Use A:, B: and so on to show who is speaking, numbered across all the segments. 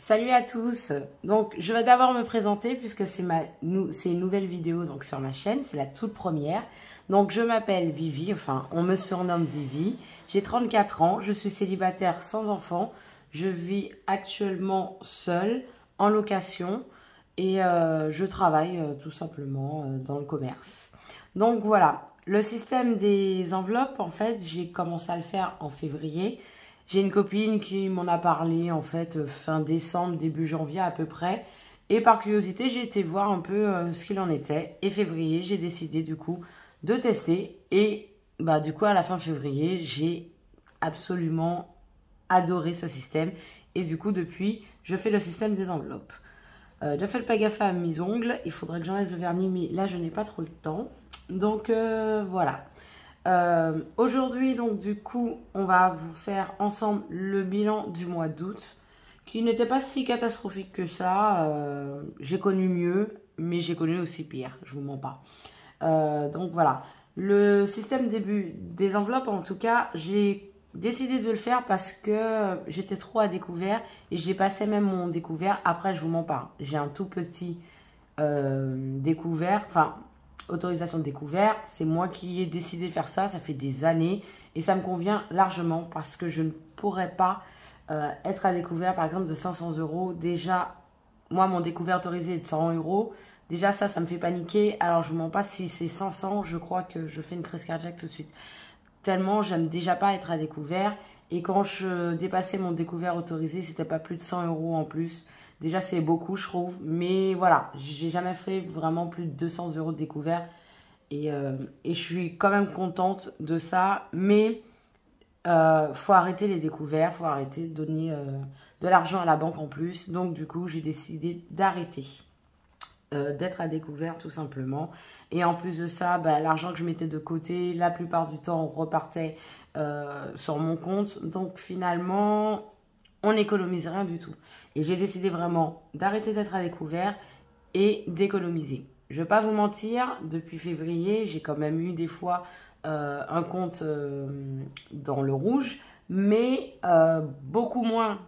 A: Salut à tous. Donc, je vais d'abord me présenter puisque c'est une nouvelle vidéo donc sur ma chaîne, c'est la toute première. Donc, je m'appelle Vivi, enfin, on me surnomme Vivi. J'ai 34 ans, je suis célibataire sans enfant. Je vis actuellement seule, en location et je travaille tout simplement dans le commerce. Donc, voilà. Le système des enveloppes, en fait, j'ai commencé à le faire en février. J'ai une copine qui m'en a parlé en fait fin décembre, début janvier à peu près. Et par curiosité, j'ai été voir un peu ce qu'il en était. Et février, j'ai décidé du coup de tester. Et bah du coup, à la fin février, j'ai absolument adoré ce système. Et du coup, depuis, je fais le système des enveloppes. Ne faites pas gaffe à mes ongles. Il faudrait que j'enlève le vernis, mais là, je n'ai pas trop le temps. Donc voilà. Aujourd'hui, donc du coup, on va vous faire ensemble le bilan du mois d'août, qui n'était pas si catastrophique que ça. J'ai connu mieux, mais j'ai connu aussi pire, je vous mens pas. Donc voilà, le système début des enveloppes, en tout cas, j'ai décidé de le faire parce que j'étais trop à découvert et j'ai passé même mon découvert. Après, je vous mens pas, j'ai un tout petit découvert, enfin autorisation de découvert, c'est moi qui ai décidé de faire ça, ça fait des années et ça me convient largement parce que je ne pourrais pas être à découvert par exemple de 500 euros. Déjà, moi mon découvert autorisé est de 100 euros, déjà ça me fait paniquer, alors je ne mens pas, si c'est 500, je crois que je fais une crise cardiaque tout de suite. Tellement j'aime déjà pas être à découvert et quand je dépassais mon découvert autorisé, c'était pas plus de 100 euros en plus. Déjà, c'est beaucoup, je trouve. Mais voilà, j'ai jamais fait vraiment plus de 200 euros de découvert. Et je suis quand même contente de ça. Mais faut arrêter les découverts. Faut arrêter de donner de l'argent à la banque en plus. Donc, du coup, j'ai décidé d'arrêter d'être à découvert, tout simplement. Et en plus de ça, bah, l'argent que je mettais de côté, la plupart du temps, repartait sur mon compte. Donc, finalement, on n'économise rien du tout. Et j'ai décidé vraiment d'arrêter d'être à découvert et d'économiser. Je ne vais pas vous mentir, depuis février, j'ai quand même eu des fois un compte dans le rouge, mais beaucoup moins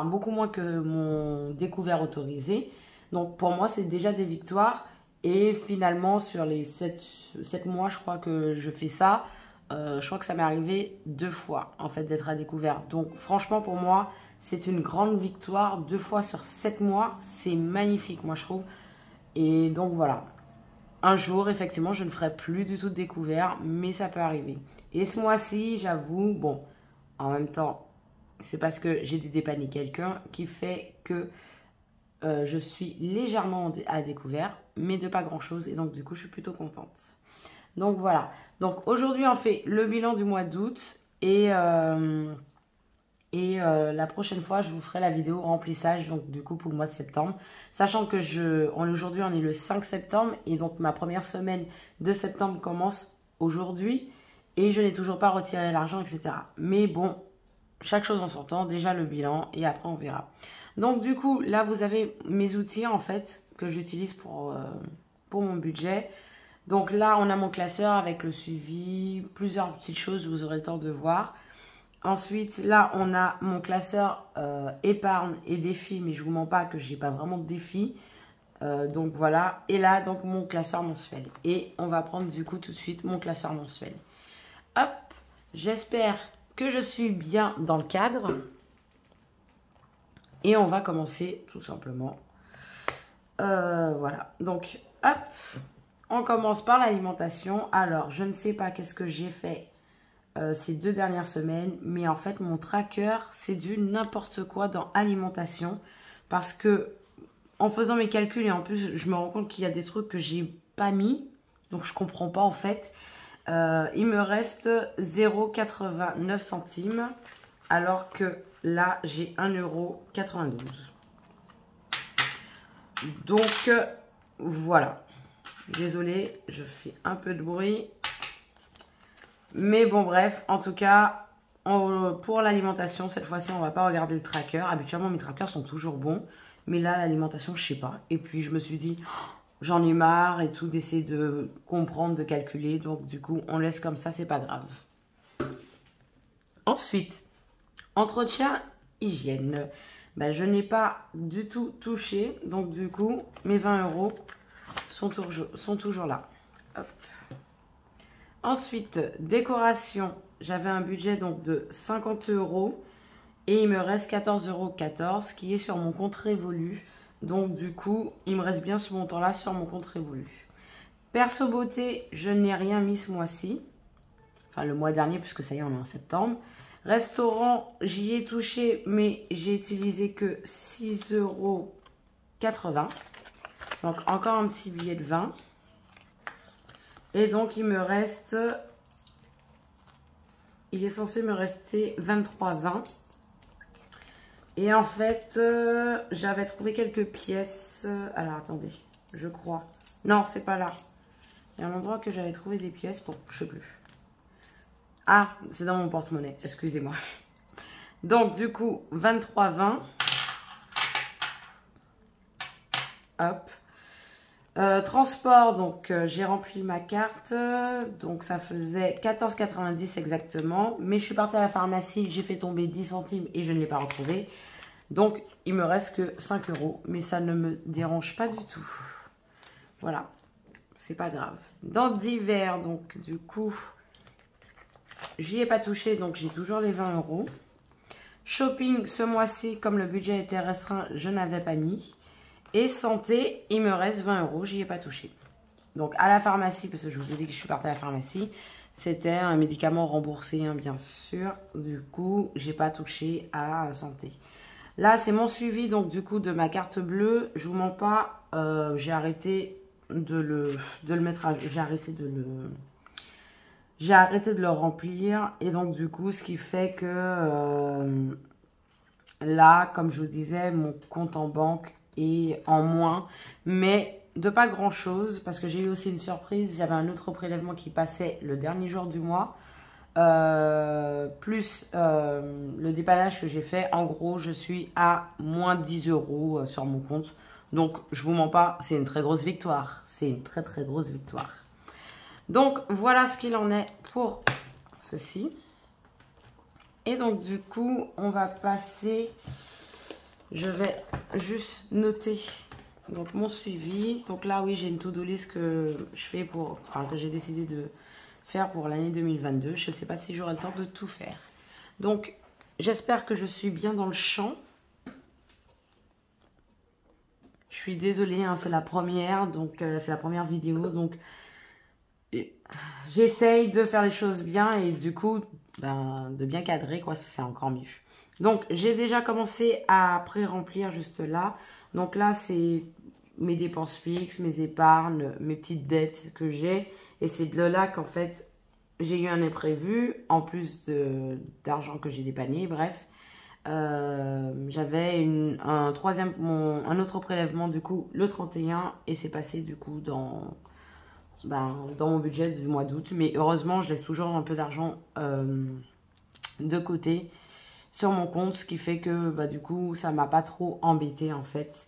A: beaucoup moins que mon découvert autorisé. Donc pour moi, c'est déjà des victoires. Et finalement, sur les 7 mois, je crois que je fais ça. Je crois que ça m'est arrivé 2 fois, en fait, d'être à découvert. Donc, franchement, pour moi, c'est une grande victoire. 2 fois sur 7 mois, c'est magnifique, moi, je trouve. Et donc, voilà. Un jour, effectivement, je ne ferai plus du tout de découvert, mais ça peut arriver. Et ce mois-ci, j'avoue, bon, en même temps, c'est parce que j'ai dû dépanner quelqu'un qui fait que je suis légèrement à découvert, mais de pas grand-chose. Et donc, du coup, je suis plutôt contente. Donc voilà, donc aujourd'hui on fait le bilan du mois d'août et la prochaine fois je vous ferai la vidéo remplissage donc du coup pour le mois de septembre. Sachant que aujourd'hui on est le 5 septembre et donc ma première semaine de septembre commence aujourd'hui et je n'ai toujours pas retiré l'argent etc. Mais bon, chaque chose en son temps, déjà le bilan et après on verra. Donc du coup là vous avez mes outils en fait que j'utilise pour mon budget. Donc là, on a mon classeur avec le suivi, plusieurs petites choses, vous aurez le temps de voir. Ensuite, là, on a mon classeur épargne et défi, mais je vous mens pas que j'ai pas vraiment de défi. Donc voilà. Et là, donc mon classeur mensuel. Et on va prendre du coup tout de suite mon classeur mensuel. Hop, j'espère que je suis bien dans le cadre. Et on va commencer tout simplement. Voilà. Donc, hop. On commence par l'alimentation. Alors, je ne sais pas qu'est-ce que j'ai fait ces 2 dernières semaines. Mais en fait, mon tracker, c'est du n'importe quoi dans alimentation. Parce que, en faisant mes calculs, et en plus, je me rends compte qu'il y a des trucs que j'ai pas mis. Donc, je comprends pas en fait. Il me reste 0,89 centimes. Alors que là, j'ai 1,92 €. Donc, voilà. Désolée, je fais un peu de bruit. Mais bon, bref, en tout cas, pour l'alimentation, cette fois-ci, on va pas regarder le tracker. Habituellement, mes trackers sont toujours bons. Mais là, l'alimentation, je sais pas. Et puis, je me suis dit, j'en ai marre et tout, d'essayer de comprendre, de calculer. Donc, du coup, on laisse comme ça, c'est pas grave. Ensuite, entretien, hygiène. ben, je n'ai pas du tout touché. Donc du coup, mes 20 euros sont toujours là. Hop. Ensuite, décoration. J'avais un budget donc de 50 euros et il me reste 14,14 euros qui est sur mon compte Révolu. Donc du coup, il me reste bien ce montant-là sur mon compte Révolu. Perso beauté, je n'ai rien mis ce mois-ci. Enfin, le mois dernier, puisque ça y est, on est en septembre. Restaurant, j'y ai touché, mais j'ai utilisé que 6,80 euros. Donc, encore un petit billet de 20. Et donc, il me reste... Il est censé me rester 23,20. Et en fait, j'avais trouvé quelques pièces. Alors, attendez, je crois. Non, c'est pas là. Il y a un endroit que j'avais trouvé des pièces pour... Je sais plus. Ah, c'est dans mon porte-monnaie. Excusez-moi. Donc, du coup, 23,20. Hop. Transport, donc j'ai rempli ma carte. Donc, ça faisait 14,90 exactement. Mais je suis partie à la pharmacie. J'ai fait tomber 10 centimes et je ne l'ai pas retrouvé. Donc, il me reste que 5 euros. Mais ça ne me dérange pas du tout. Voilà. C'est pas grave. Dans divers, donc du coup, j'y ai pas touché, donc j'ai toujours les 20 euros. Shopping, ce mois-ci, comme le budget était restreint, je n'avais pas mis. Et santé, il me reste 20 euros, j'y ai pas touché. Donc à la pharmacie, parce que je vous ai dit que je suis partie à la pharmacie, c'était un médicament remboursé, hein, bien sûr. Du coup, j'ai pas touché à santé. Là, c'est mon suivi, donc du coup, de ma carte bleue. Je vous mens pas, j'ai arrêté de le mettre à... J'ai arrêté de le remplir. Et donc, du coup, ce qui fait que là, comme je vous disais, mon compte en banque est en moins. Mais de pas grand-chose, parce que j'ai eu aussi une surprise. J'avais un autre prélèvement qui passait le dernier jour du mois. Plus le dépannage que j'ai fait. En gros, je suis à moins 10 euros sur mon compte. Donc, je vous mens pas, c'est une très grosse victoire. C'est une très très grosse victoire. Donc, voilà ce qu'il en est pour ceci. Et donc, du coup, on va passer... Je vais juste noter donc mon suivi. Donc là, oui, j'ai une to-do list que je fais pour... Enfin, que j'ai décidé de faire pour l'année 2022. Je ne sais pas si j'aurai le temps de tout faire. Donc, j'espère que je suis bien dans le champ. Je suis désolée, hein, c'est la première, donc c'est la première vidéo, donc j'essaye de faire les choses bien et du coup, ben, de bien cadrer, quoi, c'est encore mieux. Donc, j'ai déjà commencé à pré-remplir juste là. Donc là, c'est mes dépenses fixes, mes épargnes, mes petites dettes que j'ai. Et c'est de là qu'en fait, j'ai eu un imprévu, en plus d'argent que j'ai dépanné, bref. J'avais un autre prélèvement du coup le 31 et c'est passé du coup dans mon budget du mois d'août. Mais heureusement, je laisse toujours un peu d'argent de côté sur mon compte, ce qui fait que bah, du coup, ça m'a pas trop embêté en fait,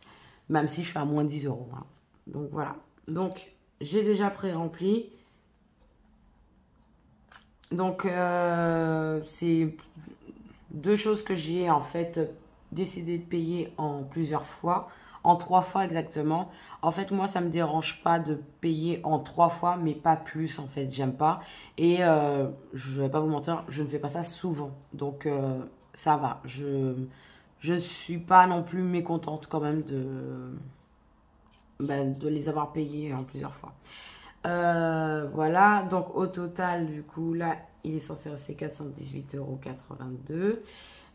A: même si je suis à moins 10 euros. Hein. Donc voilà. Donc j'ai déjà pré-rempli. Donc c'est deux choses que j'ai en fait décidé de payer en plusieurs fois, en 3 fois exactement. En fait, moi, ça me dérange pas de payer en 3 fois, mais pas plus en fait, j'aime pas. Et je vais pas vous mentir, je ne fais pas ça souvent. Donc ça va, je suis pas non plus mécontente quand même de les avoir payés en plusieurs fois. Voilà, donc au total, du coup, là, il est censé rester 418,82 €.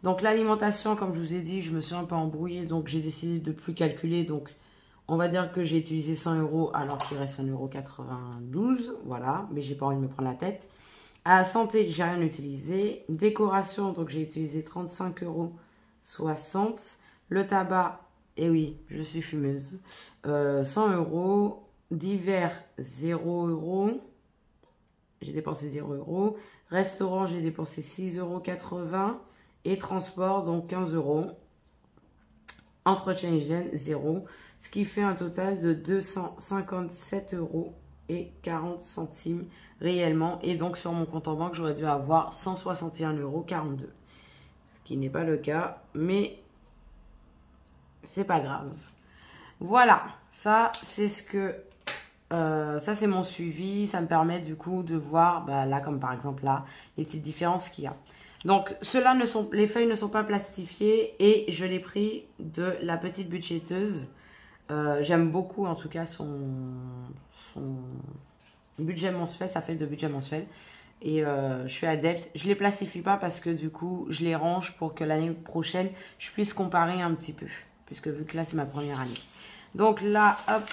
A: Donc l'alimentation, comme je vous ai dit, je me suis un peu embrouillée, donc j'ai décidé de plus calculer. Donc on va dire que j'ai utilisé 100 € alors qu'il reste 1,92 €. Voilà, mais j'ai pas envie de me prendre la tête. À la santé, j'ai rien utilisé. Décoration, donc j'ai utilisé 35,60 €. Le tabac, et oui, je suis fumeuse. 100 €. Divers, 0 €. J'ai dépensé 0 €. Restaurant, j'ai dépensé 6,80 €. Et transport, donc 15 €. Entretien hygiène, 0. Ce qui fait un total de 257,40 € réellement. Et donc sur mon compte en banque, j'aurais dû avoir 161,42 €. Ce qui n'est pas le cas. Mais c'est pas grave. Voilà, ça c'est ce que... ça c'est mon suivi, ça me permet du coup de voir, bah, là comme par exemple là, les petites différences qu'il y a. Donc les feuilles ne sont pas plastifiées et je l'ai pris de la petite budgéteuse. J'aime beaucoup en tout cas son budget mensuel, ça fait de budget mensuel. Et je suis adepte. Je les plastifie pas parce que du coup, je les range pour que l'année prochaine, je puisse comparer un petit peu. Puisque vu que là, c'est ma première année. Donc là, hop,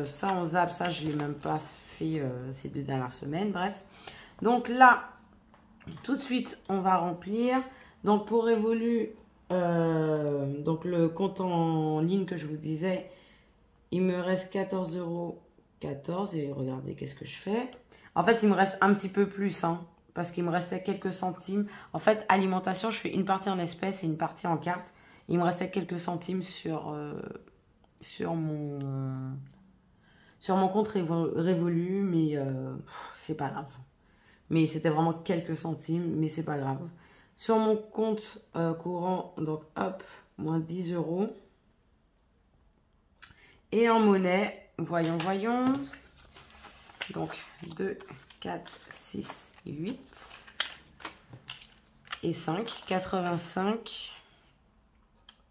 A: ça on zappe. Ça, je l'ai même pas fait ces 2 dernières semaines. Bref. Donc là, tout de suite, on va remplir. Donc pour Revolut, donc le compte en ligne que je vous disais, il me reste 14,14 €. Et regardez, qu'est-ce que je fais? En fait, il me reste un petit peu plus, hein, parce qu'il me restait quelques centimes. En fait, alimentation, je fais une partie en espèces et une partie en carte. Il me restait quelques centimes sur mon compte Révolu, mais c'est pas grave. Mais c'était vraiment quelques centimes, mais c'est pas grave. Sur mon compte courant, donc hop, moins 10 €. Et en monnaie, voyons. Donc 2, 4, 6, 8 et 5. 85.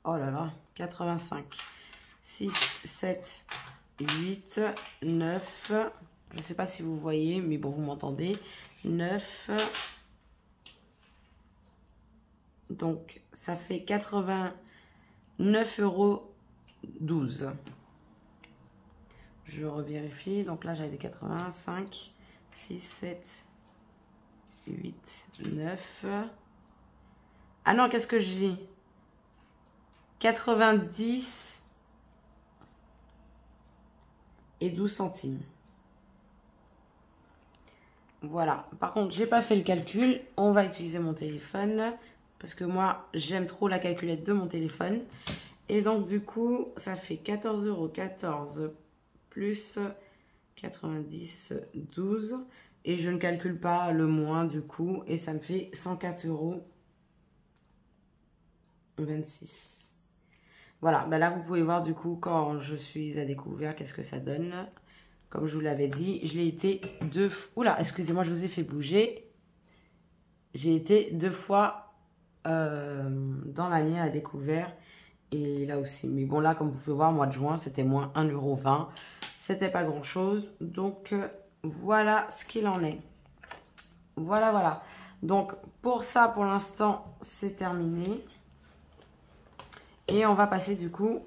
A: Oh là là, 85. 6, 7, 8, 9. Je ne sais pas si vous voyez, mais bon, vous m'entendez. 9. Donc, ça fait 89,12 €. Je revérifie. Donc là, j'avais des 85, 6, 7, 8, 9. Ah non, qu'est-ce que j'ai? 90 et 12 centimes. Voilà. Par contre, j'ai pas fait le calcul. On va utiliser mon téléphone. Parce que moi, j'aime trop la calculette de mon téléphone. Et donc, du coup, ça fait 14,14 € plus 90, 12. Et je ne calcule pas le moins, du coup. Et ça me fait 104,26 €. Voilà. Ben là, vous pouvez voir, du coup, quand je suis à découvert, qu'est-ce que ça donne. Comme je vous l'avais dit, je l'ai été 2 fois... Oula, excusez-moi, je vous ai fait bouger. J'ai été 2 fois dans l'année à découvert. Et là aussi. Mais bon, là, comme vous pouvez voir, mois de juin, c'était moins 1,20 €. C'était pas grand-chose. Donc, voilà ce qu'il en est. Voilà. Donc, pour ça, pour l'instant, c'est terminé. Et on va passer, du coup,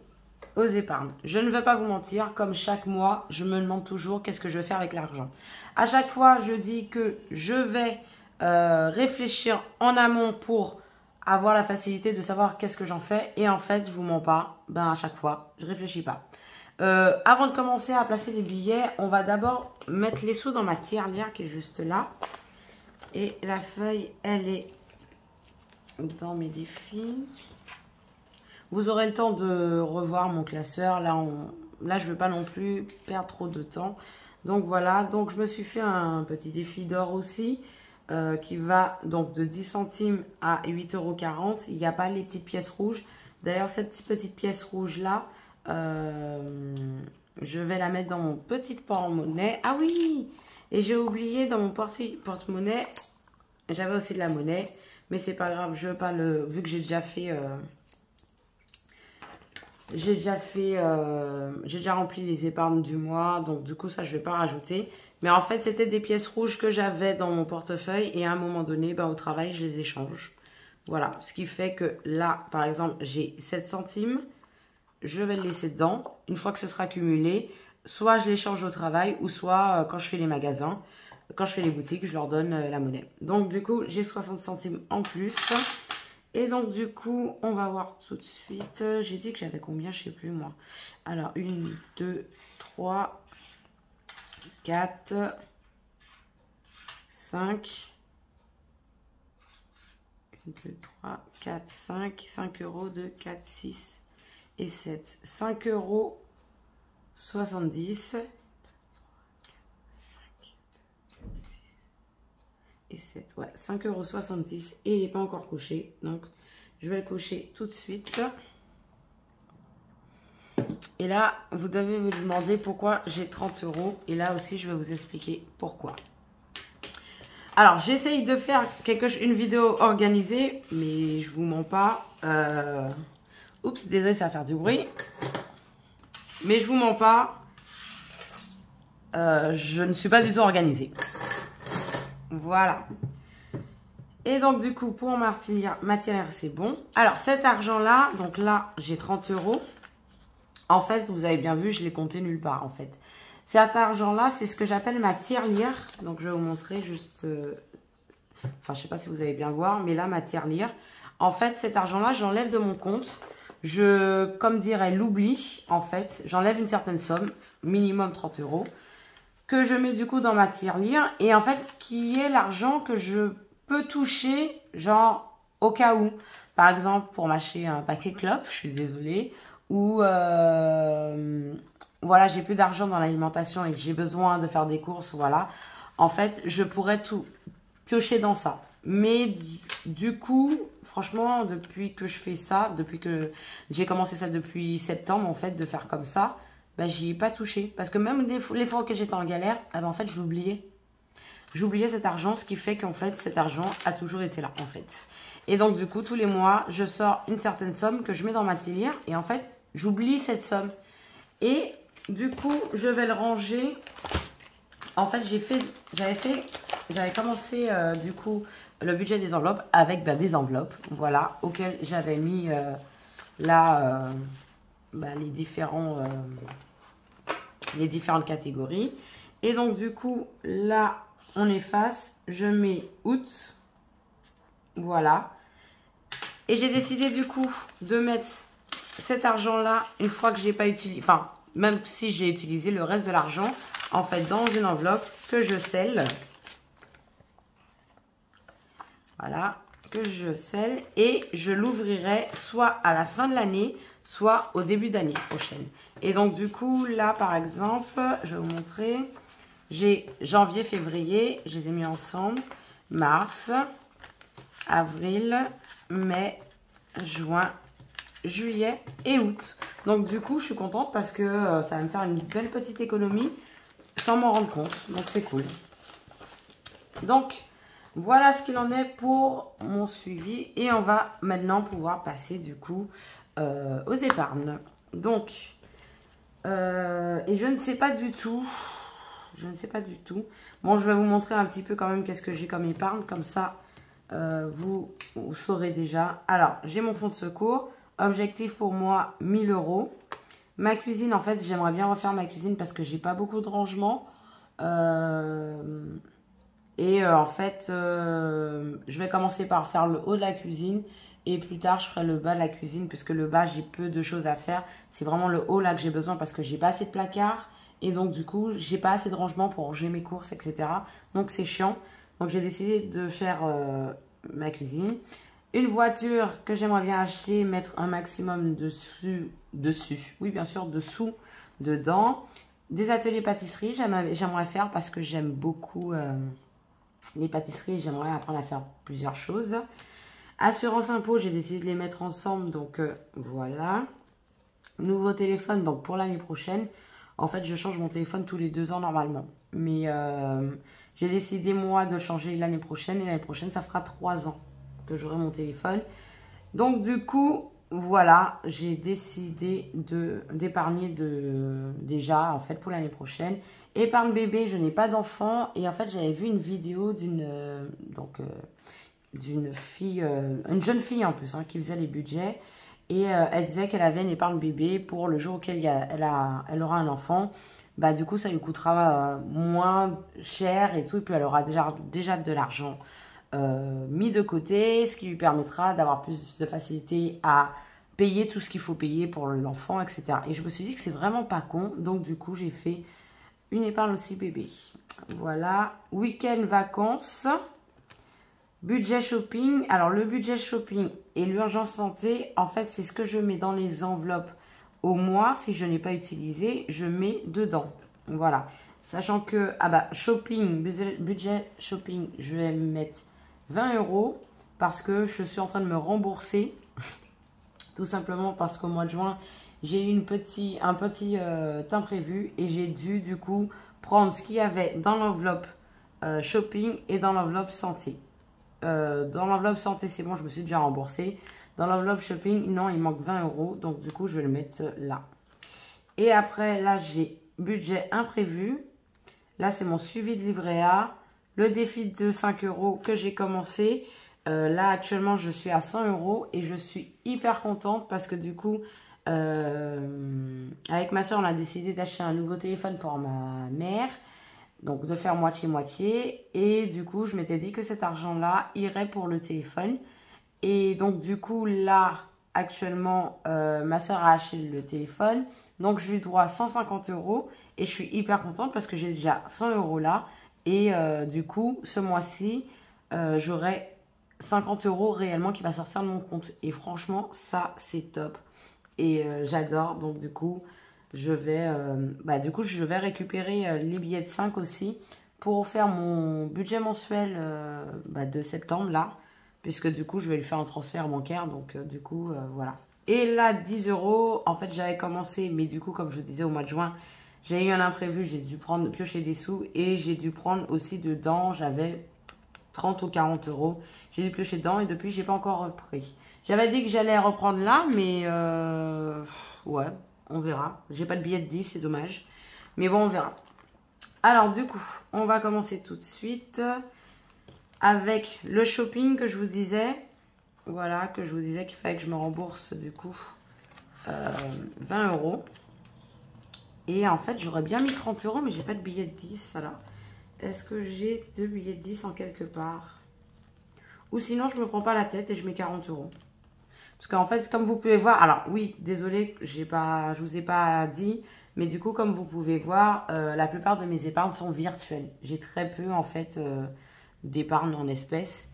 A: aux épargnes. Je ne vais pas vous mentir, comme chaque mois, je me demande toujours qu'est-ce que je vais faire avec l'argent. À chaque fois, je dis que je vais réfléchir en amont pour avoir la facilité de savoir qu'est-ce que j'en fais. Et en fait, je vous mens pas, ben à chaque fois, je réfléchis pas. Avant de commencer à placer les billets, on va d'abord mettre les sous dans ma tirelire qui est juste là. Et la feuille, elle est dans mes défis. Vous aurez le temps de revoir mon classeur. Là, je ne veux pas non plus perdre trop de temps. Donc voilà, donc je me suis fait un petit défi d'or aussi. Qui va donc de 10 centimes à 8,40 €. Il n'y a pas les petites pièces rouges. D'ailleurs, cette petite pièce rouge-là, je vais la mettre dans mon petit porte-monnaie. Ah oui! Et j'ai oublié dans mon porte-monnaie, j'avais aussi de la monnaie. Mais c'est pas grave, je veux pas le... Vu que j'ai déjà fait... j'ai déjà rempli les épargnes du mois. Donc du coup, ça, je vais pas rajouter. Mais en fait, c'était des pièces rouges que j'avais dans mon portefeuille. Et à un moment donné, au travail, je les échange. Voilà. Ce qui fait que là, par exemple, j'ai 7 centimes. Je vais le laisser dedans. Une fois que ce sera cumulé, soit je l'échange au travail, ou soit quand je fais les magasins, quand je fais les boutiques, je leur donne la monnaie. Donc du coup, j'ai 60 centimes en plus. Et donc du coup, on va voir tout de suite. J'ai dit que j'avais combien, je sais plus moi. Alors, 1, 2, 3... 4, 5, 1, 2, 3, 4, 5, 5 €, 2, 4, 6 et 7. 5,70 €. Et 7, ouais, 5,70 € et il n'est pas encore coché. Donc, je vais le cocher tout de suite. Et là, vous devez vous demander pourquoi j'ai 30 €. Et là aussi, je vais vous expliquer pourquoi. Alors, j'essaye de faire une vidéo organisée, mais je vous mens pas. Oups, désolé, ça va faire du bruit. Mais je vous mens pas. Je ne suis pas du tout organisée. Voilà. Et donc, du coup, pour matière, c'est bon. Alors, cet argent-là, donc là, j'ai 30 €. En fait, vous avez bien vu, je l'ai compté nulle part, en fait. Cet argent-là, c'est ce que j'appelle ma tirelire. Donc, je vais vous montrer juste... Enfin, je sais pas si vous allez bien voir, mais là, ma tirelire. En fait, cet argent-là, j'enlève de mon compte. Comme dirait, l'oubli, en fait. J'enlève une certaine somme, minimum 30 €, que je mets du coup dans ma tirelire. Et en fait, qui est l'argent que je peux toucher, genre, au cas où. Par exemple, pour m'acheter un paquet clopes, je suis désolée. Ou, voilà, j'ai plus d'argent dans l'alimentation et que j'ai besoin de faire des courses, voilà. En fait, je pourrais tout piocher dans ça. Mais du coup, franchement, depuis que je fais ça, depuis que j'ai commencé ça depuis septembre, en fait, de faire comme ça, bah, j'y ai pas touché. Parce que même les fois auxquelles j'étais en galère, eh ben, en fait, j'oubliais. J'oubliais cet argent, ce qui fait qu'en fait, cet argent a toujours été là, en fait. Et donc, du coup, tous les mois, je sors une certaine somme que je mets dans ma tirelire. Et en fait, j'oublie cette somme. Et du coup, je vais le ranger. En fait, j'avais commencé, du coup, le budget des enveloppes avec des enveloppes, voilà, auxquelles j'avais mis là, les différentes catégories. Et donc, du coup, là, on efface, je mets août, voilà. Et j'ai décidé, du coup, de mettre cet argent-là, une fois que j'ai pas utilisé, enfin, même si j'ai utilisé le reste de l'argent, en fait, dans une enveloppe que je scelle. Voilà, que je scelle et je l'ouvrirai soit à la fin de l'année, soit au début d'année prochaine. Et donc, du coup, là, par exemple, je vais vous montrer. J'ai janvier, février, je les ai mis ensemble. Mars, avril, mai, juin, juillet et août. Donc, du coup, je suis contente parce que ça va me faire une belle petite économie sans m'en rendre compte. Donc, c'est cool. Donc, voilà ce qu'il en est pour mon suivi. Et on va maintenant pouvoir passer, du coup, aux épargnes. Donc, et je ne sais pas du tout. Bon, je vais vous montrer un petit peu quand même qu'est-ce que j'ai comme épargne. Comme ça, vous saurez déjà. Alors, j'ai mon fonds de secours. Objectif pour moi, 1000 €. Ma cuisine, en fait, j'aimerais bien refaire ma cuisine parce que j'ai pas beaucoup de rangement. En fait, je vais commencer par faire le haut de la cuisine. Et plus tard, je ferai le bas de la cuisine puisque le bas, j'ai peu de choses à faire. C'est vraiment le haut là que j'ai besoin parce que j'ai pas assez de placards. Et donc, du coup, j'ai pas assez de rangement pour ranger mes courses, etc. Donc, c'est chiant. Donc, j'ai décidé de faire ma cuisine. Une voiture que j'aimerais bien acheter, mettre un maximum dessus. Oui, bien sûr, dessous, dedans. Des ateliers pâtisserie, j'aimerais faire parce que j'aime beaucoup les pâtisseries. J'aimerais apprendre à faire plusieurs choses. Assurance impôt, j'ai décidé de les mettre ensemble. Donc, voilà. Nouveau téléphone, donc pour l'année prochaine. En fait, je change mon téléphone tous les 2 ans normalement. Mais j'ai décidé, moi, de changer l'année prochaine. Et l'année prochaine, ça fera 3 ans que j'aurai mon téléphone. Donc, du coup, voilà, j'ai décidé d'épargner déjà, en fait, pour l'année prochaine. Épargne bébé, je n'ai pas d'enfant. Et en fait, j'avais vu une vidéo d'une fille, une jeune fille en plus, hein, qui faisait les budgets. Et elle disait qu'elle avait une épargne bébé pour le jour auquel elle aura un enfant. Bah, du coup, ça lui coûtera moins cher et tout. Et puis, elle aura déjà de l'argent mis de côté, ce qui lui permettra d'avoir plus de facilité à payer tout ce qu'il faut payer pour l'enfant, etc. Et je me suis dit que c'est vraiment pas con. Donc, du coup, j'ai fait une épargne aussi bébé. Voilà. Week-end, vacances. Budget shopping. Alors, le budget shopping et l'urgence santé, en fait, c'est ce que je mets dans les enveloppes au mois. Si je n'ai pas utilisé, je mets dedans. Voilà. Sachant que, shopping, budget shopping, je vais mettre 20 € parce que je suis en train de me rembourser. Tout simplement parce qu'au mois de juin, j'ai eu un petit imprévu et j'ai dû du coup prendre ce qu'il y avait dans l'enveloppe shopping et dans l'enveloppe santé. Dans l'enveloppe santé, c'est bon, je me suis déjà remboursée. Dans l'enveloppe shopping, non, il manque 20 €. Donc, du coup, je vais le mettre là. Et après, là, j'ai budget imprévu. Là, c'est mon suivi de livret A. Le défi de 5 € que j'ai commencé. Là, actuellement, je suis à 100 € et je suis hyper contente parce que du coup, avec ma soeur, on a décidé d'acheter un nouveau téléphone pour ma mère. Donc, de faire moitié-moitié. Et du coup, je m'étais dit que cet argent-là irait pour le téléphone. Et donc, du coup, là, actuellement, ma soeur a acheté le téléphone. Donc, je lui dois 150 € et je suis hyper contente parce que j'ai déjà 100 € là. Et du coup, ce mois-ci, j'aurai 50 € réellement qui va sortir de mon compte. Et franchement, ça, c'est top. Et j'adore. Donc, du coup, je vais récupérer les billets de 5 aussi pour faire mon budget mensuel de septembre, là. Puisque du coup, je vais lui faire un transfert bancaire. Donc, du coup, voilà. Et là, 10 €. En fait, j'avais commencé, mais du coup, comme je vous disais, au mois de juin, j'ai eu un imprévu. J'ai dû piocher des sous et j'ai dû prendre aussi dedans. J'avais 30 ou 40 €. J'ai dû piocher dedans et depuis, j'ai pas encore repris. J'avais dit que j'allais reprendre là, mais ouais, on verra. J'ai pas de billet de 10, c'est dommage. Mais bon, on verra. Alors, du coup, on va commencer tout de suite avec le shopping que je vous disais. Voilà, que je vous disais qu'il fallait que je me rembourse du coup 20 €. Et en fait, j'aurais bien mis 30 €, mais j'ai pas de billet de 10. Alors, est-ce que j'ai 2 billets de 10 en quelque part? Ou sinon, je me prends pas la tête et je mets 40 €. Parce qu'en fait, comme vous pouvez voir, alors oui, désolé, je vous ai pas dit, mais du coup, comme vous pouvez voir, la plupart de mes épargnes sont virtuelles. J'ai très peu en fait d'épargne en espèces,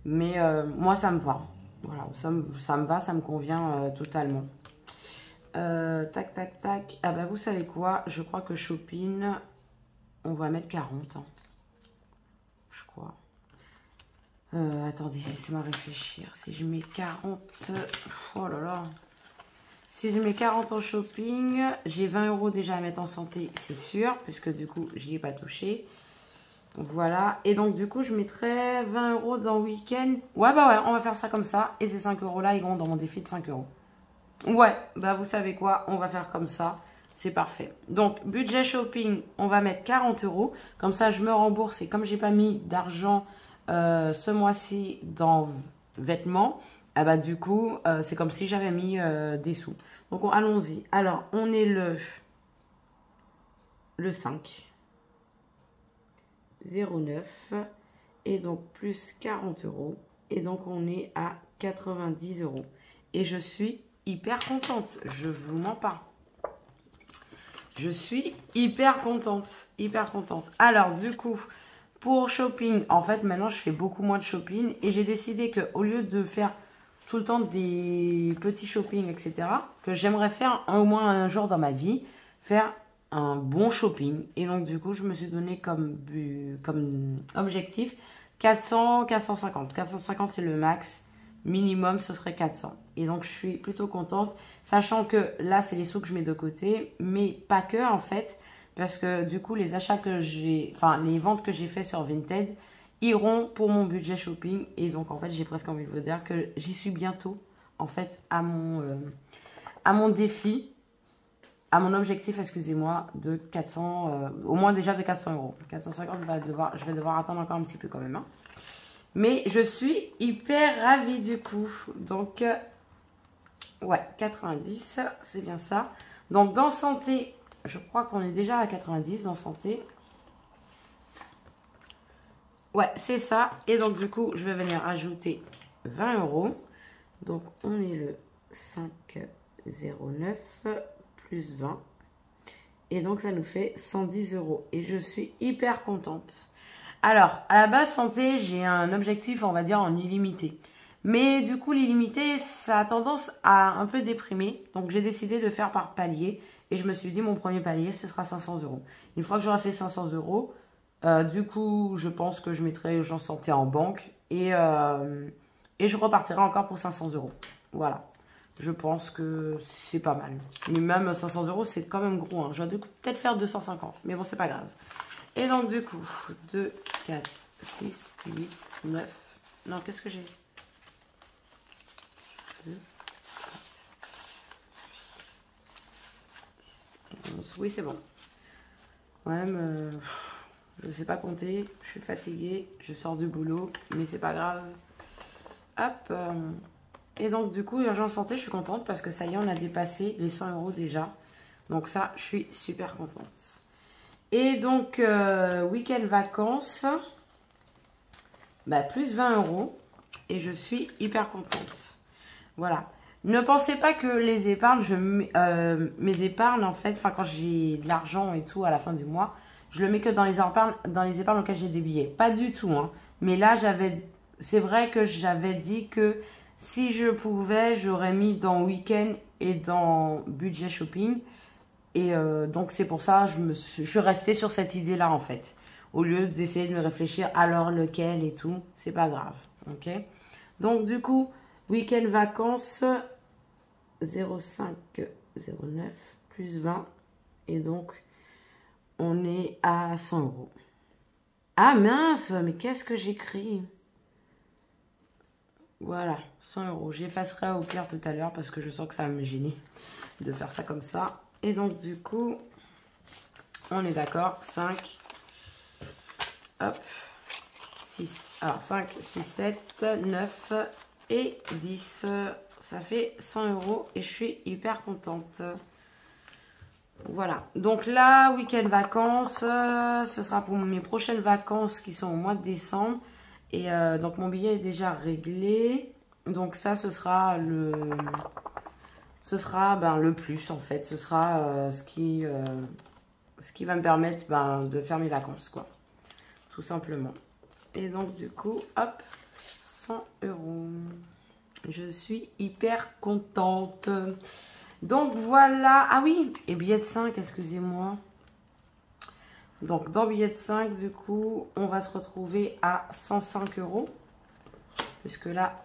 A: mais moi, ça me va. Voilà, ça me va, ça me convient totalement. Tac, tac, tac. Ah bah, vous savez quoi? Je crois que shopping, on va mettre 40, hein, je crois. Attendez, laissez-moi réfléchir. Si je mets 40... Oh là là. Si je mets 40 en shopping, j'ai 20 € déjà à mettre en santé, c'est sûr. Puisque du coup, j'y ai pas touché. Voilà. Et donc, du coup, je mettrai 20 € dans week-end. Ouais, bah ouais, on va faire ça comme ça. Et ces 5 € là, ils vont dans mon défi de 5 €. Ouais, bah vous savez quoi, on va faire comme ça. C'est parfait. Donc, budget shopping, on va mettre 40 €. Comme ça, je me rembourse. Et comme j'ai pas mis d'argent ce mois-ci dans vêtements, ah bah, du coup, c'est comme si j'avais mis des sous. Donc, allons-y. Alors, on est le 5. 09. Et donc, plus 40 €. Et donc, on est à 90 €. Et je suis hyper contente. Je vous mens pas. Je suis hyper contente. Hyper contente. Alors, du coup, pour shopping, en fait, maintenant, je fais beaucoup moins de shopping. Et j'ai décidé qu'au lieu de faire tout le temps des petits shopping, etc., que j'aimerais faire au moins un jour dans ma vie, faire un bon shopping. Et donc, du coup, je me suis donné comme objectif 400, 450. 450, c'est le max. Minimum, ce serait 400. Et donc, je suis plutôt contente. Sachant que là, c'est les sous que je mets de côté. Mais pas que, en fait. Parce que du coup, les achats que j'ai... Enfin, les ventes que j'ai fait sur Vinted iront pour mon budget shopping. Et donc, en fait, j'ai presque envie de vous dire que j'y suis bientôt, en fait, à mon défi. À mon objectif, excusez-moi, de 400... au moins déjà de 400 €. 450, je vais devoir attendre encore un petit peu quand même, hein. Mais je suis hyper ravie du coup. Donc, ouais, 90, c'est bien ça. Donc, dans santé, je crois qu'on est déjà à 90 dans santé. Ouais, c'est ça. Et donc, du coup, je vais venir ajouter 20 €. Donc, on est le 5,09 plus 20. Et donc, ça nous fait 110 €. Et je suis hyper contente. Alors, à la base, santé, j'ai un objectif, on va dire, en illimité. Mais du coup, l'illimité, ça a tendance à un peu déprimer. Donc, j'ai décidé de faire par palier. Et je me suis dit, mon premier palier, ce sera 500 €. Une fois que j'aurai fait 500 €, du coup, je pense que je mettrai urgence santé en banque. Et je repartirai encore pour 500 €. Voilà. je pense que c'est pas mal. Mais même 500 €, c'est quand même gros. Hein. J'aurais dû peut-être faire 250. Mais bon, c'est pas grave. Et donc, du coup, 2, 4, 6, 8, 9. Non, qu'est-ce que j'ai? 2, 4, 11. Oui, c'est bon. Ouais, mais je sais pas compter. Je suis fatiguée. Je sors du boulot. Mais c'est pas grave. Hop. Et donc, du coup, Urgence Santé, je suis contente parce que ça y est, on a dépassé les 100 € déjà. Donc ça, je suis super contente. Et donc, week-end vacances, bah, plus 20 €. Et je suis hyper contente. Voilà. Ne pensez pas que les épargnes, mes épargnes, en fait, quand j'ai de l'argent et tout à la fin du mois, je le mets que dans les épargnes auxquelles j'ai des billets. Pas du tout, hein. Mais là, c'est vrai que j'avais dit que si je pouvais, j'aurais mis dans week-end et dans budget shopping. Et donc, c'est pour ça que je suis restée sur cette idée-là, en fait. Au lieu d'essayer de me réfléchir alors lequel et tout, c'est pas grave. Ok? Donc, du coup, week-end vacances, 0,5, 0,9, plus 20. Et donc, on est à 100 €. Ah mince, mais qu'est-ce que j'écris? Voilà, 100 €. J'effacerai au pire tout à l'heure parce que je sens que ça va me gêner de faire ça comme ça. Et donc, du coup, on est d'accord. 5, hop, 6. Alors, 5, 6, 7, 9 et 10. Ça fait 100 € et je suis hyper contente. Voilà. Donc là, week-end vacances, ce sera pour mes prochaines vacances qui sont au mois de décembre. Et donc, mon billet est déjà réglé. Donc ça, ce sera le plus, en fait. Ce sera ce qui va me permettre de faire mes vacances, quoi. Tout simplement. Et donc, du coup, hop, 100 €. Je suis hyper contente. Donc, voilà. Ah oui, et billet de 5, excusez-moi. Donc, dans billet de 5, du coup, on va se retrouver à 105 €. Puisque là,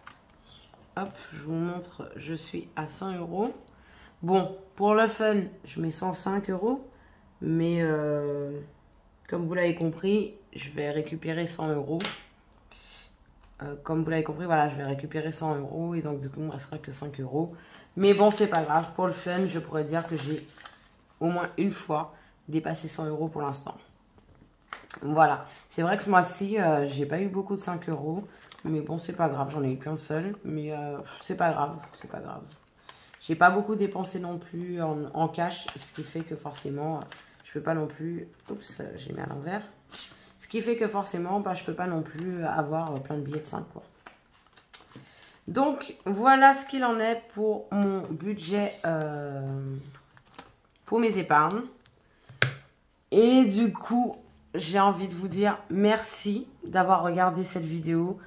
A: hop, je vous montre, je suis à 100 €. Bon, pour le fun, je mets 105 €. Mais, comme vous l'avez compris, je vais récupérer 100 €. Comme vous l'avez compris, voilà, je vais récupérer 100 € et donc du coup, il ne me restera que 5 €. Mais bon, c'est pas grave. Pour le fun, je pourrais dire que j'ai au moins une fois dépassé 100 € pour l'instant. Voilà. C'est vrai que ce mois-ci, j'ai pas eu beaucoup de 5 €. Mais bon, c'est pas grave. J'en ai eu qu'un seul. Mais c'est pas grave. C'est pas grave. J'ai pas beaucoup dépensé non plus en cash. Ce qui fait que forcément, je peux pas non plus... Oups, j'ai mis à l'envers. Ce qui fait que forcément, je peux pas non plus avoir plein de billets de 5, quoi. Donc, voilà ce qu'il en est pour mon budget, pour mes épargnes. Et du coup, j'ai envie de vous dire merci d'avoir regardé cette vidéo.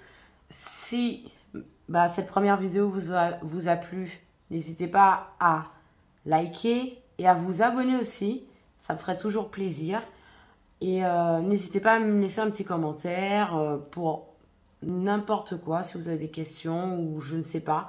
A: Si cette première vidéo vous a plu, n'hésitez pas à liker et à vous abonner aussi. Ça me ferait toujours plaisir. Et n'hésitez pas à me laisser un petit commentaire pour n'importe quoi, si vous avez des questions ou je ne sais pas.